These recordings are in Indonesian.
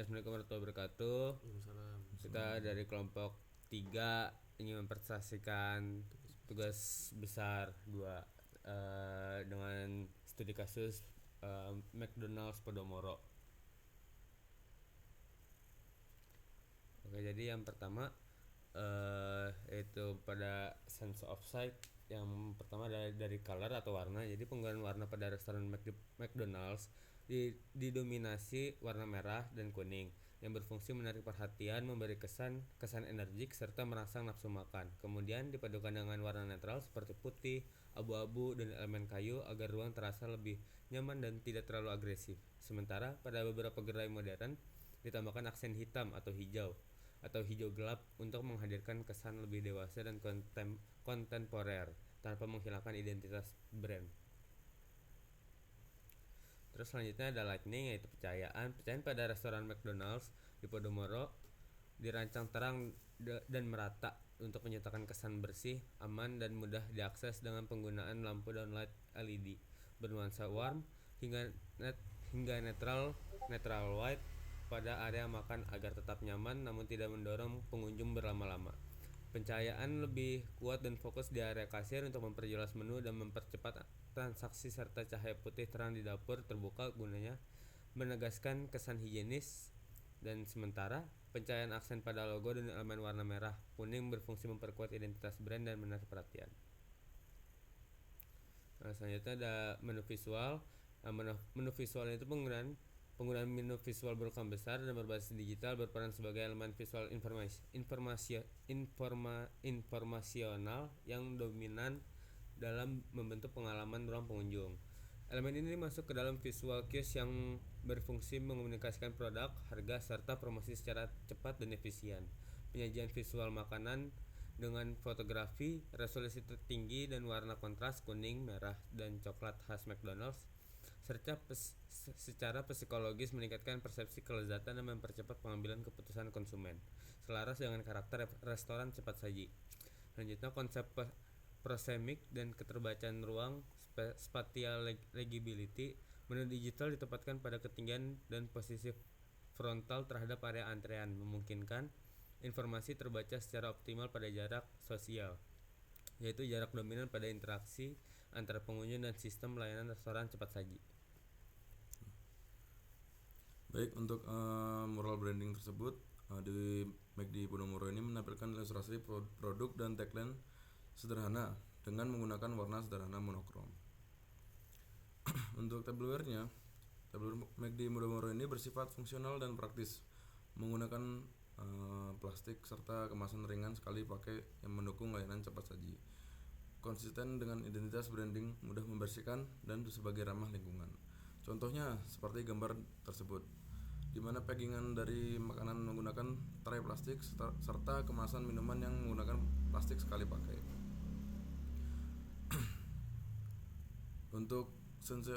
Assalamualaikum warahmatullahi wabarakatuh. Waalaikumsalam. Kita dari kelompok 3 ingin mempresentasikan tugas besar 2 dengan studi kasus McDonald's Podomoro. Oke, jadi yang pertama yaitu pada sense of sight. Yang pertama dari color atau warna. Jadi penggunaan warna pada restoran McDonald's didominasi warna merah dan kuning yang berfungsi menarik perhatian, memberi kesan energik serta merangsang nafsu makan. Kemudian dipadukan dengan warna netral seperti putih, abu-abu dan elemen kayu agar ruang terasa lebih nyaman dan tidak terlalu agresif. Sementara pada beberapa gerai modern ditambahkan aksen hitam atau hijau gelap untuk menghadirkan kesan lebih dewasa dan kontemporer tanpa menghilangkan identitas brand. Terus selanjutnya ada lightning, yaitu pencahayaan pada restoran McDonald's di Podomoro dirancang terang dan merata untuk menyatakan kesan bersih, aman dan mudah diakses dengan penggunaan lampu downlight LED bernuansa warm hingga netral white pada area makan agar tetap nyaman namun tidak mendorong pengunjung berlama-lama. Pencahayaan lebih kuat dan fokus di area kasir untuk memperjelas menu dan mempercepat transaksi serta cahaya putih terang di dapur terbuka gunanya menegaskan kesan higienis. Dan sementara pencahayaan aksen pada logo dan elemen warna merah kuning berfungsi memperkuat identitas brand dan menarik perhatian. Selanjutnya ada menu visual. Menu visual itu penggunaan menu visual berukuran besar dan berbasis digital berperan sebagai elemen visual informasional yang dominan dalam membentuk pengalaman ruang pengunjung. Elemen ini masuk ke dalam visual cues yang berfungsi mengomunikasikan produk, harga, serta promosi secara cepat dan efisien. Penyajian visual makanan dengan fotografi, resolusi tertinggi dan warna kontras kuning, merah, dan coklat khas McDonald's secara psikologis meningkatkan persepsi kelezatan dan mempercepat pengambilan keputusan konsumen selaras dengan karakter restoran cepat saji. Selanjutnya konsep proxemic dan keterbacaan ruang spatial legibility. Menu digital ditempatkan pada ketinggian dan posisi frontal terhadap area antrean, memungkinkan informasi terbaca secara optimal pada jarak sosial, yaitu jarak dominan pada interaksi antara pengunjung dan sistem layanan restoran cepat saji. Baik, untuk mural branding tersebut di McD Podomoro ini menampilkan ilustrasi produk dan tagline sederhana dengan menggunakan warna sederhana monokrom. Untuk tabloid McD Podomoro ini bersifat fungsional dan praktis, menggunakan plastik serta kemasan ringan sekali pakai yang mendukung layanan cepat saji. Konsisten dengan identitas branding, mudah membersihkan dan sebagai ramah lingkungan. Contohnya seperti gambar tersebut, di mana packingan dari makanan menggunakan tray plastik serta kemasan minuman yang menggunakan plastik sekali pakai. Untuk sense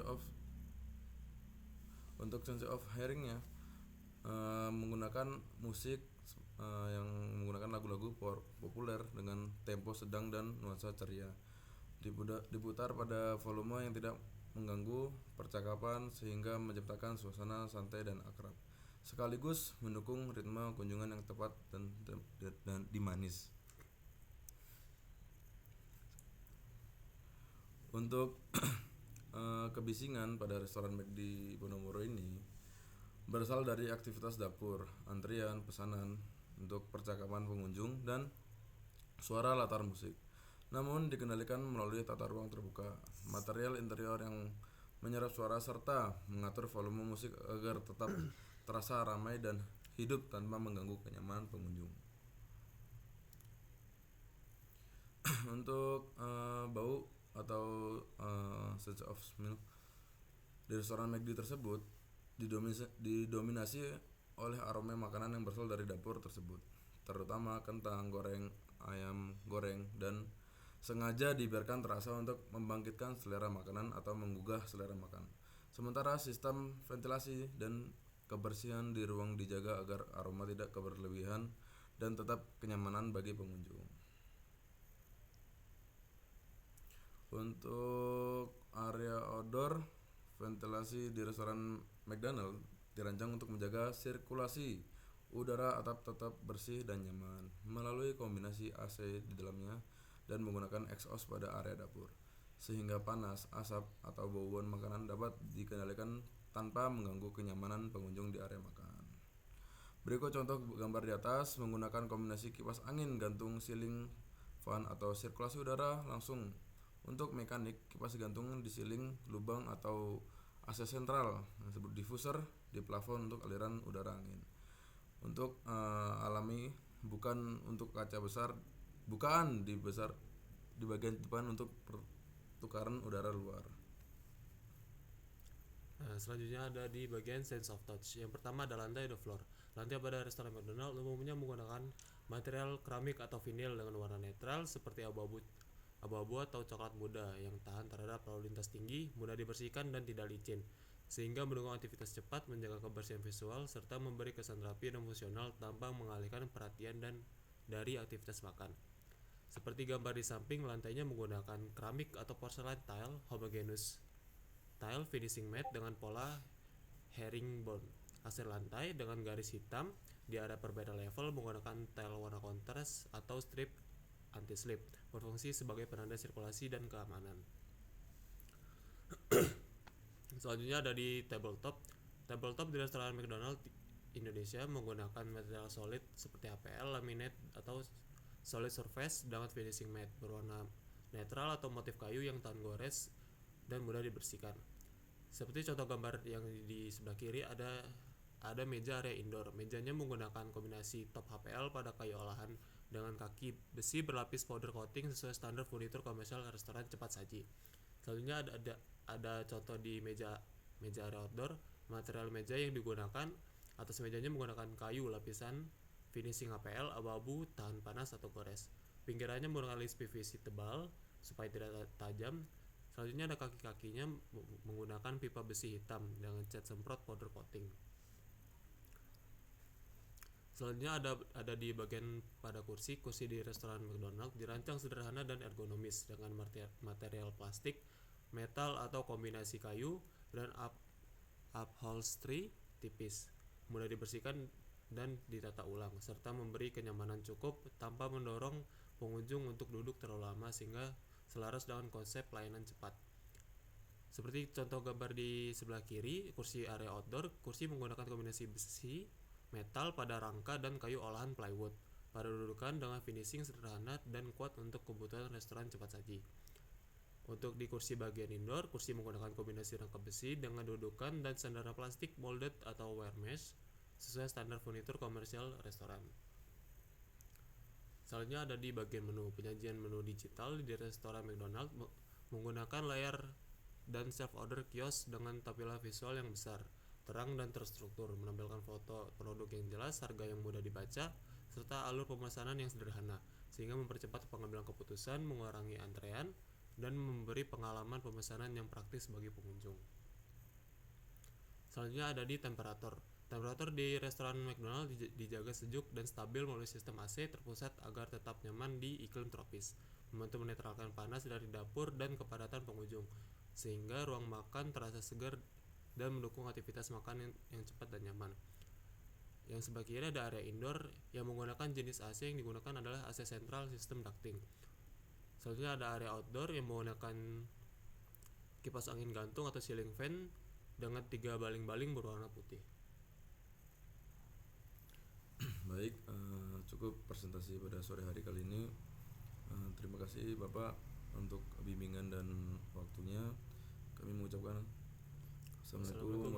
of hearing-nya menggunakan musik yang menggunakan lagu-lagu populer dengan tempo sedang dan nuansa ceria, diputar pada volume yang tidak mengganggu percakapan sehingga menciptakan suasana santai dan akrab, sekaligus mendukung ritme kunjungan yang tepat dan dimanis. Untuk kebisingan pada restoran McD Podomoro ini berasal dari aktivitas dapur, antrian, pesanan untuk percakapan pengunjung dan suara latar musik. Namun dikendalikan melalui tata ruang terbuka, material interior yang menyerap suara serta mengatur volume musik agar tetap terasa ramai dan hidup tanpa mengganggu kenyamanan pengunjung. Untuk bau atau sense of smell di restoran McD tersebut didominasi oleh aroma makanan yang berasal dari dapur tersebut, terutama kentang goreng, ayam goreng, dan sengaja dibiarkan terasa untuk membangkitkan selera makanan atau menggugah selera makan. Sementara sistem ventilasi dan kebersihan di ruang dijaga agar aroma tidak keberlebihan dan tetap kenyamanan bagi pengunjung. Untuk area outdoor, ventilasi di restoran McDonald Dirancang untuk menjaga sirkulasi udara atap tetap bersih dan nyaman melalui kombinasi AC di dalamnya dan menggunakan exhaust pada area dapur, sehingga panas, asap, atau bauan makanan dapat dikendalikan tanpa mengganggu kenyamanan pengunjung di area makan. Berikut contoh gambar di atas menggunakan kombinasi kipas angin gantung, ceiling fan, atau sirkulasi udara langsung. Untuk mekanik, kipas gantung di ceiling, lubang atau AC sentral yang disebut diffuser di plafon untuk aliran udara angin. Untuk alami, bukan untuk kaca besar, bukaan di bagian depan untuk pertukaran udara luar. Nah, selanjutnya ada di bagian sense of touch. Yang pertama ada lantai the floor. Lantai pada restoran McDonald umumnya menggunakan material keramik atau vinil dengan warna netral seperti abu-abu atau coklat muda yang tahan terhadap lalu lintas tinggi, mudah dibersihkan dan tidak licin, sehingga mendukung aktivitas cepat, menjaga kebersihan visual, serta memberi kesan rapi dan fungsional tanpa mengalihkan perhatian dari aktivitas makan. Seperti gambar di samping, lantainya menggunakan keramik atau porselen tile homogeneous tile finishing mat dengan pola herringbone. Hasil lantai dengan garis hitam di area perbeda level menggunakan tile warna kontras atau strip anti-slip, berfungsi sebagai penanda sirkulasi dan keamanan. Selanjutnya ada di tabletop. Tabletop di restoran McDonald Indonesia menggunakan material solid seperti HPL, laminate, atau solid surface dengan finishing mat berwarna netral atau motif kayu yang tahan gores dan mudah dibersihkan. Seperti contoh gambar yang di sebelah kiri ada meja area indoor. Mejanya menggunakan kombinasi top HPL pada kayu olahan dengan kaki besi berlapis powder coating sesuai standar furnitur komersial restoran cepat saji. Selanjutnya ada contoh di meja area outdoor. Material meja yang digunakan, atas mejanya menggunakan kayu lapisan finishing HPL, abu-abu, tahan panas atau gores. Pinggirannya menggunakan list PVC tebal supaya tidak tajam. Selanjutnya ada kaki-kakinya menggunakan pipa besi hitam dengan cat semprot powder coating. Selanjutnya ada di bagian pada kursi di restoran McDonald dirancang sederhana dan ergonomis dengan material plastik, metal atau kombinasi kayu dan upholstery tipis, mudah dibersihkan dan ditata ulang, serta memberi kenyamanan cukup tanpa mendorong pengunjung untuk duduk terlalu lama sehingga selaras dengan konsep pelayanan cepat. Seperti contoh gambar di sebelah kiri, kursi area outdoor, kursi menggunakan kombinasi besi, metal pada rangka dan kayu olahan plywood pada dudukan dengan finishing sederhana dan kuat untuk kebutuhan restoran cepat saji. Untuk di kursi bagian indoor, kursi menggunakan kombinasi rangka besi dengan dudukan dan sandara plastik molded atau wire mesh sesuai standar furnitur komersial restoran. Selanjutnya ada di bagian menu. Penyajian menu digital di restoran McDonald menggunakan layar dan self order kios dengan tampilan visual yang besar, terang dan terstruktur, menampilkan foto produk yang jelas, harga yang mudah dibaca, serta alur pemesanan yang sederhana, sehingga mempercepat pengambilan keputusan, mengurangi antrean, dan memberi pengalaman pemesanan yang praktis bagi pengunjung. Selanjutnya ada di temperatur. Temperatur di restoran McDonald dijaga sejuk dan stabil melalui sistem AC terpusat agar tetap nyaman di iklim tropis, membantu menetralkan panas dari dapur dan kepadatan pengunjung, sehingga ruang makan terasa segar dan mendukung aktivitas makan yang cepat dan nyaman. Yang sebelah kiri ada area indoor yang menggunakan jenis AC yang digunakan adalah AC sentral sistem ducting. Selanjutnya ada area outdoor yang menggunakan kipas angin gantung atau ceiling fan dengan 3 baling-baling berwarna putih. Baik, cukup presentasi pada sore hari kali ini. Terima kasih Bapak untuk bimbingan dan waktunya. Kami mengucapkan Assalamualaikum